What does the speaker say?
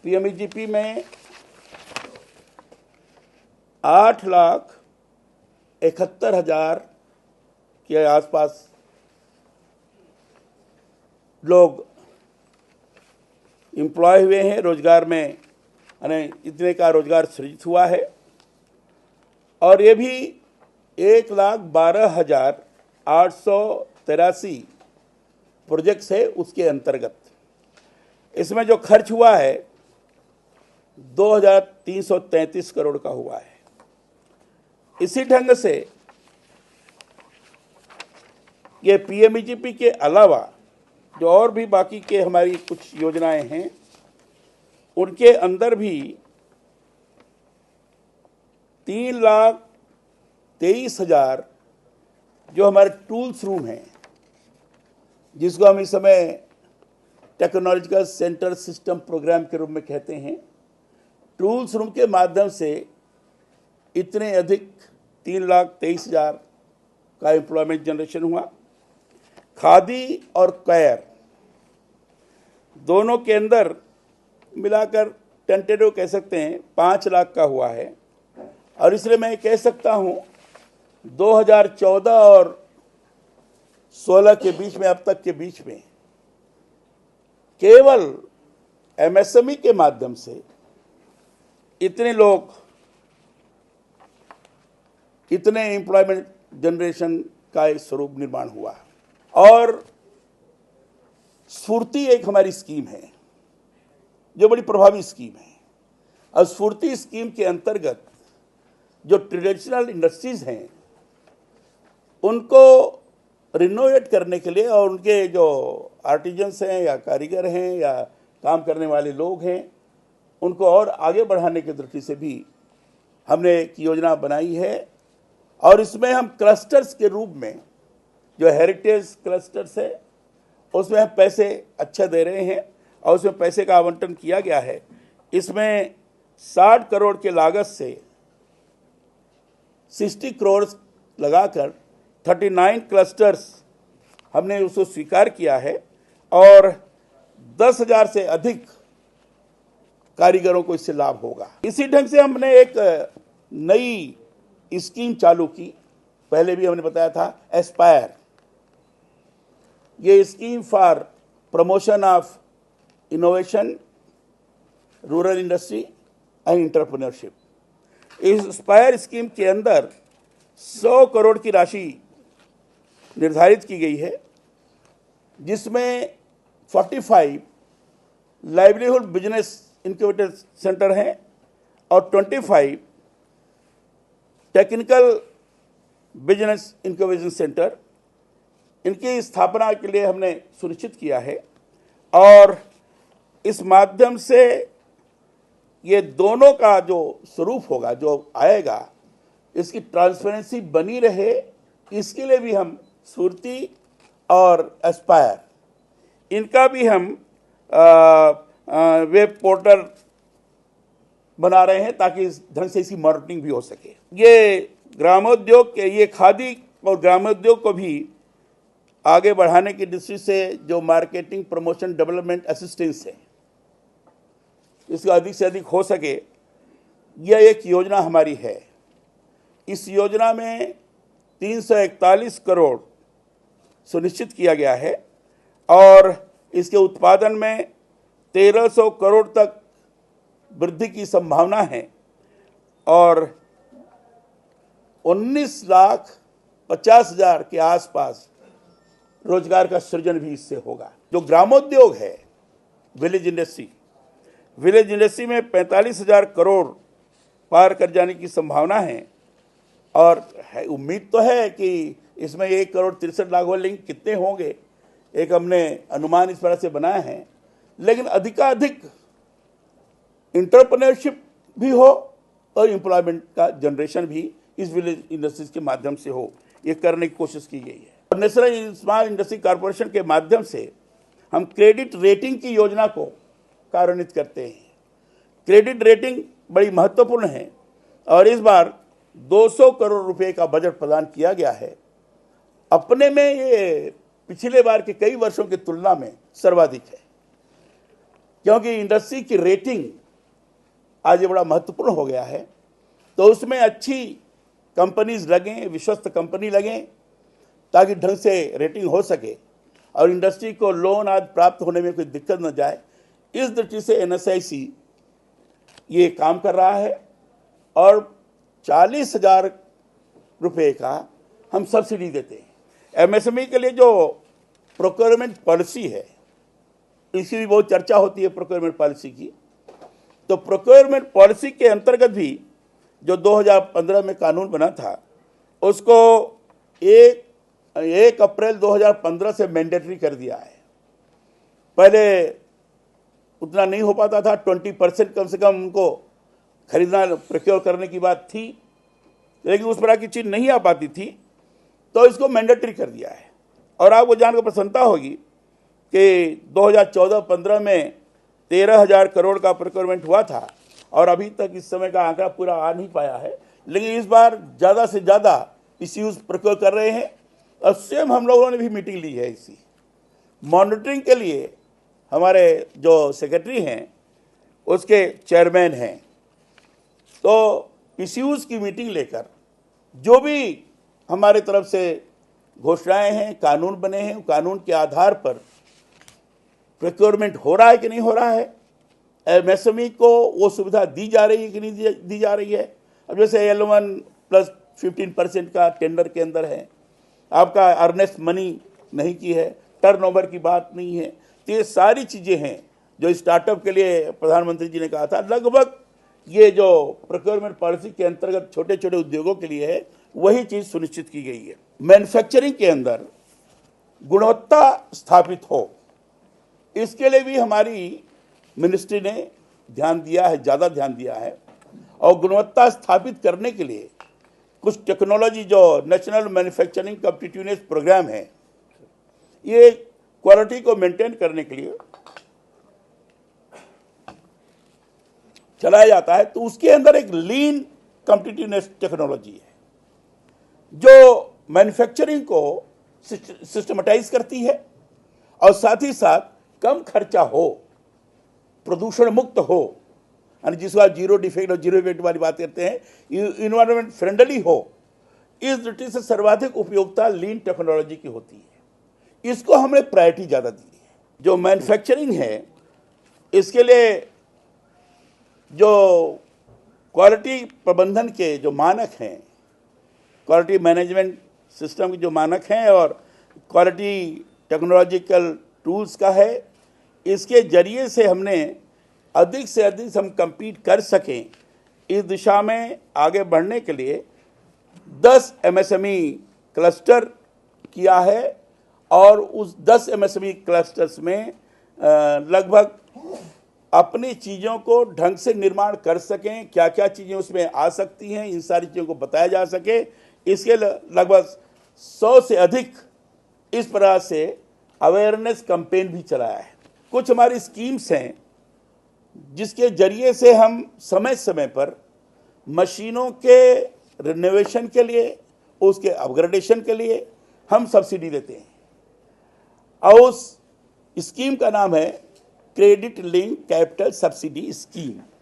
PMEGP में 8,71,000 के आसपास लोग एम्प्लॉय हुए हैं, रोजगार में यानी इतने का रोजगार सृजित हुआ है। और ये भी 1,12,883 प्रोजेक्ट्स है उसके अंतर्गत। इसमें जो खर्च हुआ है 2,333 करोड़ का हुआ है। इसी ढंग से ये पीएमईजीपी के अलावा जो और भी बाकी के हमारी कुछ योजनाएं हैं उनके अंदर भी 3,23,000 जो हमारे टूल्स रूम हैं, जिसको हम इस समय टेक्नोलॉजिकल सेंटर सिस्टम प्रोग्राम के रूप में कहते हैं, टूल्स रूम के माध्यम से इतने अधिक 3,23,000 का एम्प्लॉयमेंट जनरेशन हुआ। खादी और कैर दोनों के अंदर मिलाकर टेंटेटिव कह सकते हैं 5 लाख का हुआ है। और इसलिए मैं कह सकता हूं 2014 और 16 के बीच में, अब तक के बीच में केवल एमएसएमई के माध्यम से इतने लोग, इतने एम्प्लॉयमेंट जनरेशन का एक स्वरूप निर्माण हुआ। और स्फूर्ति एक हमारी स्कीम है जो बड़ी प्रभावी स्कीम है। और स्फूर्ति स्कीम के अंतर्गत जो ट्रेडिशनल इंडस्ट्रीज हैं उनको रिनोवेट करने के लिए, और उनके जो आर्टिजन्स हैं या कारीगर हैं या काम करने वाले लोग हैं, उनको और आगे बढ़ाने की दृष्टि से भी हमने एक योजना बनाई है। और इसमें हम क्लस्टर्स के रूप में, जो हेरिटेज क्लस्टर्स है उसमें हम पैसे अच्छे दे रहे हैं और उसमें पैसे का आवंटन किया गया है। इसमें 60 करोड़ के लागत से 60 करोड़ लगाकर 39 क्लस्टर्स हमने उसको स्वीकार किया है और 10,000 से अधिक कारीगरों को इससे लाभ होगा। इसी ढंग से हमने एक नई स्कीम चालू की, पहले भी हमने बताया था, एस्पायर। ये scheme for promotion of innovation, rural industry and entrepreneurship. इस एस्पायर स्कीम के अंदर 100 करोड़ की राशि निर्धारित की गई है, जिसमें 45 लाइवलीहुड बिजनेस इंक्यूबेटर सेंटर हैं और 25 टेक्निकल बिजनेस इंक्यूबेशन सेंटर, इनकी स्थापना के लिए हमने सुनिश्चित किया है। और इस माध्यम से ये दोनों का जो स्वरूप होगा, जो आएगा, इसकी ट्रांसपेरेंसी बनी रहे, इसके लिए भी हम स्फूर्ति और एस्पायर, इनका भी हम वेब पोर्टल बना रहे हैं ताकि इस ढंग से इसकी मॉनिटरिंग भी हो सके। ये ग्रामोद्योग के, ये खादी और ग्रामोद्योग को भी आगे बढ़ाने की दृष्टि से जो मार्केटिंग, प्रमोशन, डेवलपमेंट असिस्टेंस है, इसका अधिक से अधिक हो सके, यह एक योजना हमारी है। इस योजना में 341 करोड़ सुनिश्चित किया गया है और इसके उत्पादन में 1,300 करोड़ तक वृद्धि की संभावना है और 19,50,000 के आसपास रोजगार का सृजन भी इससे होगा। जो ग्रामोद्योग है, विलेज इंडस्ट्री में 45,000 करोड़ पार कर जाने की संभावना है। और उम्मीद तो है कि इसमें 1,63,00,000 होल्डिंग कितने होंगे, एक हमने अनुमान इस तरह से बनाया है। लेकिन अधिकाधिक इंटरप्रेन्योरशिप भी हो और एम्प्लॉयमेंट का जनरेशन भी इस विलेज इंडस्ट्रीज के माध्यम से हो, ये करने की कोशिश की गई है। और नेशनल स्मॉल इंडस्ट्री कॉर्पोरेशन के माध्यम से हम क्रेडिट रेटिंग की योजना को कार्यान्वित करते हैं। क्रेडिट रेटिंग बड़ी महत्वपूर्ण है और इस बार 200 करोड़ रुपए का बजट प्रदान किया गया है। अपने में ये पिछले बार के कई वर्षों की तुलना में सर्वाधिक है। क्योंकि इंडस्ट्री की रेटिंग आज ये बड़ा महत्वपूर्ण हो गया है। तो उसमें अच्छी कंपनीज लगें, विश्वस्त कंपनी लगें, ताकि ढंग से रेटिंग हो सके और इंडस्ट्री को लोन आज प्राप्त होने में कोई दिक्कत न जाए। इस दृष्टि से NSIC ये काम कर रहा है और 40,000 रुपये का हम सब्सिडी देते हैं। MSME के लिए जो प्रोक्योरमेंट पॉलिसी है, इसकी भी बहुत चर्चा होती है प्रोक्योरमेंट पॉलिसी की। तो प्रोक्योरमेंट पॉलिसी के अंतर्गत भी जो 2015 में कानून बना था, उसको 1 अप्रैल 2015 से मैंडेटरी कर दिया है। पहले उतना नहीं हो पाता था, 20% कम से कम उनको खरीदना, प्रोक्योर करने की बात थी, लेकिन उस प्रकार की चीज़ नहीं आ पाती थी, तो इसको मैंडेटरी कर दिया है। और आपको जानकर प्रसन्नता होगी कि 2014-15 में 13,000 करोड़ का प्रोक्योरमेंट हुआ था और अभी तक इस समय का आंकड़ा पूरा आ नहीं पाया है, लेकिन इस बार ज़्यादा से ज़्यादा इश्यूज प्रोक्योर कर रहे हैं। और स्वयं हम लोगों ने भी मीटिंग ली है इसी मॉनिटरिंग के लिए। हमारे जो सेक्रेटरी हैं उसके चेयरमैन हैं, तो इश्यूज की मीटिंग लेकर जो भी हमारे तरफ से घोषणाएं हैं, कानून बने हैं, कानून के आधार पर प्रोक्योरमेंट हो रहा है कि नहीं हो रहा है, MSME को वो सुविधा दी जा रही है कि नहीं दी जा रही है। अब जैसे L1 प्लस 15% का टेंडर के अंदर है, आपका अर्नेस्ट मनी नहीं की है, टर्नओवर की बात नहीं है। तो ये सारी चीज़ें हैं जो स्टार्टअप के लिए प्रधानमंत्री जी ने कहा था। लगभग ये जो प्रोक्योरमेंट पॉलिसी के अंतर्गत छोटे छोटे उद्योगों के लिए है, वही चीज़ सुनिश्चित की गई है। मैन्युफैक्चरिंग के अंदर गुणवत्ता स्थापित हो, इसके लिए भी हमारी मिनिस्ट्री ने ध्यान दिया है, ज़्यादा ध्यान दिया है। और गुणवत्ता स्थापित करने के लिए कुछ टेक्नोलॉजी, जो नेशनल मैन्युफैक्चरिंग कॉम्पिटिटिवनेस प्रोग्राम है, ये क्वालिटी को मेंटेन करने के लिए चलाया जाता है। तो उसके अंदर एक लीन कॉम्पिटिटिवनेस टेक्नोलॉजी है जो मैन्युफैक्चरिंग को सिस्टमेटाइज करती है और साथ ही साथ कम खर्चा हो, प्रदूषण मुक्त हो, यानी जिसको आप जीरो डिफेक्ट और जीरो इफेक्ट वाली बात करते हैं, इन्वायरमेंट फ्रेंडली हो। इस दृष्टि से सर्वाधिक उपयोगिता लीन टेक्नोलॉजी की होती है। इसको हमने प्रायोरिटी ज़्यादा दी है। जो मैन्युफैक्चरिंग है, इसके लिए जो क्वालिटी प्रबंधन के जो मानक हैं, क्वालिटी मैनेजमेंट सिस्टम के जो मानक हैं और क्वालिटी टेक्नोलॉजिकल टूल्स का है, इसके जरिए से हमने अधिक से अधिक हम compete कर सकें, इस दिशा में आगे बढ़ने के लिए 10 MSME क्लस्टर किया है। और उस 10 MSME क्लस्टर्स में लगभग अपनी चीज़ों को ढंग से निर्माण कर सकें, क्या क्या चीज़ें उसमें आ सकती हैं, इन सारी चीज़ों को बताया जा सके। इसके लगभग 100 से अधिक इस प्रकार से अवेयरनेस कैंपेन भी चलाया है। कुछ हमारी स्कीम्स हैं जिसके जरिए से हम समय समय पर मशीनों के रिनोवेशन के लिए, उसके अपग्रेडेशन के लिए हम सब्सिडी देते हैं। और उस स्कीम का नाम है credit link capital subsidy scheme.